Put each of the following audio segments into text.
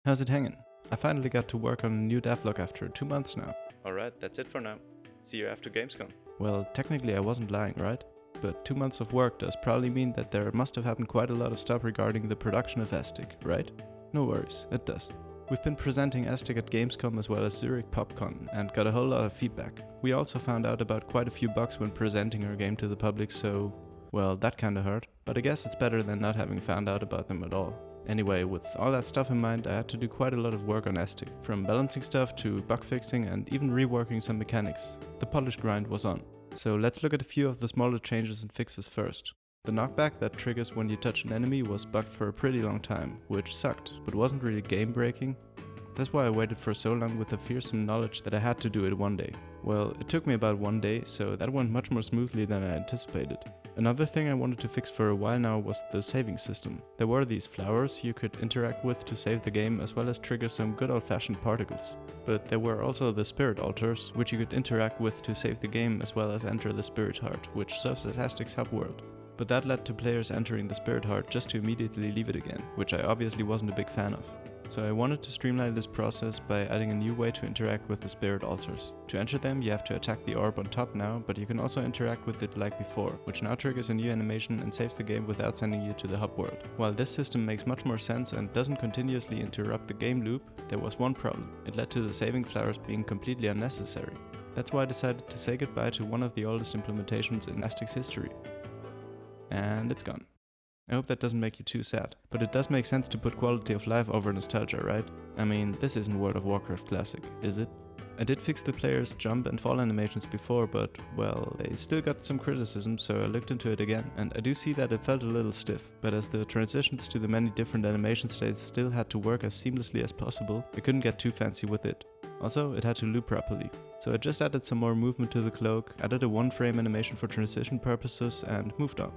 How's it hanging? I finally got to work on a new devlog after 2 months now. Alright, that's it for now. See you after Gamescom. Well, technically I wasn't lying, right? But 2 months of work does probably mean that there must have happened quite a lot of stuff regarding the production of Aestik, right? No worries, it does. We've been presenting Aestik at Gamescom as well as Zurich PopCon and got a whole lot of feedback. We also found out about quite a few bugs when presenting our game to the public, so well, that kinda hurt. But I guess it's better than not having found out about them at all. Anyway, with all that stuff in mind, I had to do quite a lot of work on Aestik, from balancing stuff to bug fixing and even reworking some mechanics. The polish grind was on. So let's look at a few of the smaller changes and fixes first. The knockback that triggers when you touch an enemy was bugged for a pretty long time, which sucked, but wasn't really game breaking. That's why I waited for so long with the fearsome knowledge that I had to do it one day. Well, it took me about 1 day, so that went much more smoothly than I anticipated. Another thing I wanted to fix for a while now was the saving system. There were these flowers you could interact with to save the game as well as trigger some good old-fashioned particles. But there were also the spirit altars, which you could interact with to save the game as well as enter the spirit heart, which serves as Aestik's hub world. But that led to players entering the spirit heart just to immediately leave it again, which I obviously wasn't a big fan of. So I wanted to streamline this process by adding a new way to interact with the spirit altars. To enter them you have to attack the orb on top now, but you can also interact with it like before, which now triggers a new animation and saves the game without sending you to the hub world. While this system makes much more sense and doesn't continuously interrupt the game loop, there was one problem. It led to the saving flowers being completely unnecessary. That's why I decided to say goodbye to one of the oldest implementations in Aestik's history. And it's gone. I hope that doesn't make you too sad, but it does make sense to put quality of life over nostalgia, right? I mean, this isn't World of Warcraft Classic, is it? I did fix the players' jump and fall animations before, but, well, they still got some criticism, so I looked into it again, and I do see that it felt a little stiff, but as the transitions to the many different animation states still had to work as seamlessly as possible, I couldn't get too fancy with it. Also, it had to loop properly. So I just added some more movement to the cloak, added a 1-frame animation for transition purposes, and moved on.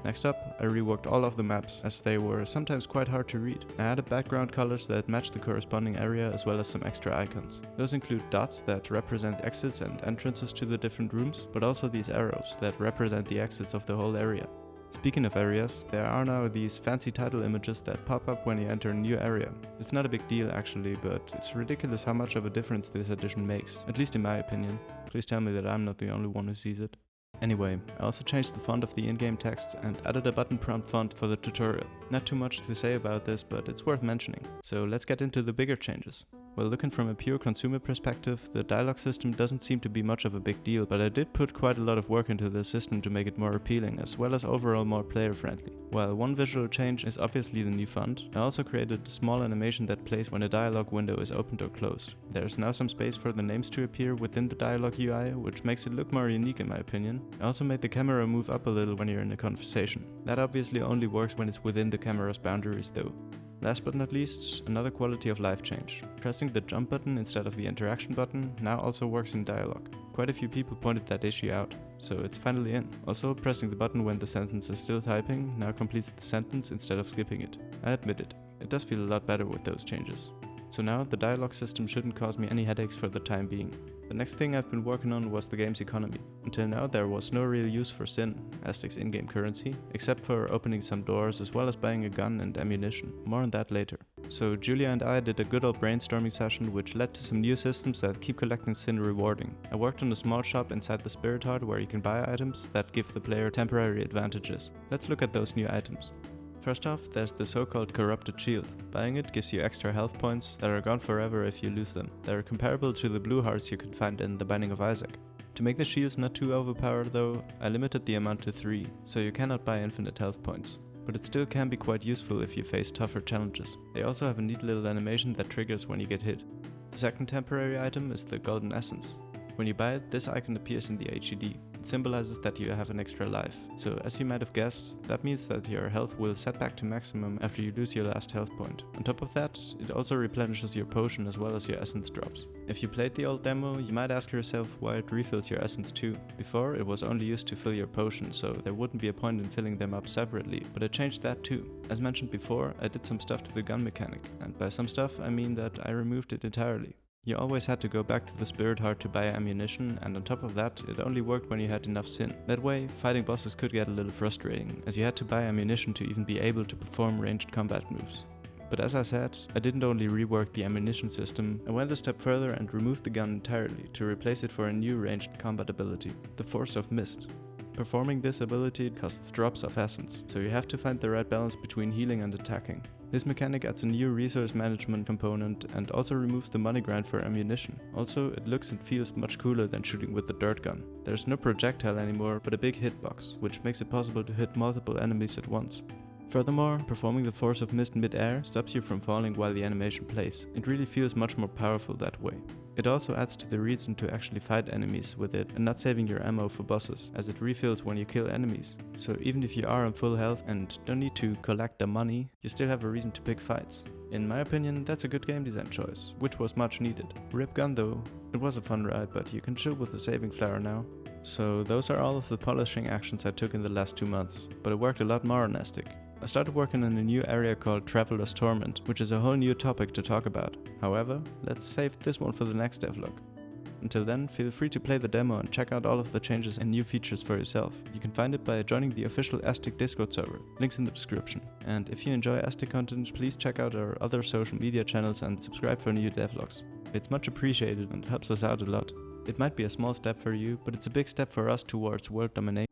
Next up, I reworked all of the maps, as they were sometimes quite hard to read. I added background colors that matched the corresponding area as well as some extra icons. Those include dots that represent exits and entrances to the different rooms, but also these arrows that represent the exits of the whole area. Speaking of areas, there are now these fancy title images that pop up when you enter a new area. It's not a big deal actually, but it's ridiculous how much of a difference this addition makes, at least in my opinion. Please tell me that I'm not the only one who sees it. Anyway, I also changed the font of the in-game text and added a button prompt font for the tutorial. Not too much to say about this, but it's worth mentioning. So let's get into the bigger changes. Well, looking from a pure consumer perspective, the dialogue system doesn't seem to be much of a big deal, but I did put quite a lot of work into the system to make it more appealing, as well as overall more player-friendly. While one visual change is obviously the new font, I also created a small animation that plays when a dialogue window is opened or closed. There's now some space for the names to appear within the dialogue UI, which makes it look more unique in my opinion. I also made the camera move up a little when you're in a conversation. That obviously only works when it's within the camera's boundaries though. Last but not least, another quality of life change. Pressing the jump button instead of the interaction button now also works in dialogue. Quite a few people pointed that issue out, so it's finally in. Also, pressing the button when the sentence is still typing now completes the sentence instead of skipping it. I admit it does feel a lot better with those changes. So now the dialogue system shouldn't cause me any headaches for the time being. The next thing I've been working on was the game's economy. Until now there was no real use for Sin, Aestik's in-game currency, except for opening some doors as well as buying a gun and ammunition. More on that later. So Julia and I did a good old brainstorming session which led to some new systems that keep collecting Sin rewarding. I worked on a small shop inside the Spirit Heart where you can buy items that give the player temporary advantages. Let's look at those new items. First off, there's the so-called corrupted shield. Buying it gives you extra health points that are gone forever if you lose them. They're comparable to the blue hearts you can find in the Binding of Isaac. To make the shields not too overpowered though, I limited the amount to 3, so you cannot buy infinite health points. But it still can be quite useful if you face tougher challenges. They also have a neat little animation that triggers when you get hit. The second temporary item is the golden essence. When you buy it, this icon appears in the HUD. It symbolizes that you have an extra life. So as you might have guessed, that means that your health will set back to maximum after you lose your last health point. On top of that, it also replenishes your potion as well as your essence drops. If you played the old demo, you might ask yourself why it refills your essence too. Before, it was only used to fill your potion, so there wouldn't be a point in filling them up separately, but I changed that too. As mentioned before, I did some stuff to the gun mechanic, and by some stuff I mean that I removed it entirely. You always had to go back to the Spirit Heart to buy ammunition, and on top of that, it only worked when you had enough sin. That way, fighting bosses could get a little frustrating, as you had to buy ammunition to even be able to perform ranged combat moves. But as I said, I didn't only rework the ammunition system, I went a step further and removed the gun entirely to replace it for a new ranged combat ability, the Force of Mist. Performing this ability costs drops of essence, so you have to find the right balance between healing and attacking. This mechanic adds a new resource management component and also removes the money grind for ammunition. Also, it looks and feels much cooler than shooting with the dirt gun. There's no projectile anymore, but a big hitbox, which makes it possible to hit multiple enemies at once. Furthermore, performing the Force of Mist mid-air stops you from falling while the animation plays. It really feels much more powerful that way. It also adds to the reason to actually fight enemies with it and not saving your ammo for bosses, as it refills when you kill enemies. So even if you are on full health and don't need to collect the money, you still have a reason to pick fights. In my opinion, that's a good game design choice, which was much needed. Rip gun though, it was a fun ride, but you can chill with the saving flower now. So those are all of the polishing actions I took in the last 2 months, but I worked a lot more on Aestik. I started working in a new area called Traveler's Torment, which is a whole new topic to talk about. However, let's save this one for the next devlog. Until then, feel free to play the demo and check out all of the changes and new features for yourself. You can find it by joining the official Aestik Discord server, links in the description. And if you enjoy Aestik content, please check out our other social media channels and subscribe for new devlogs. It's much appreciated and helps us out a lot. It might be a small step for you, but it's a big step for us towards world domination.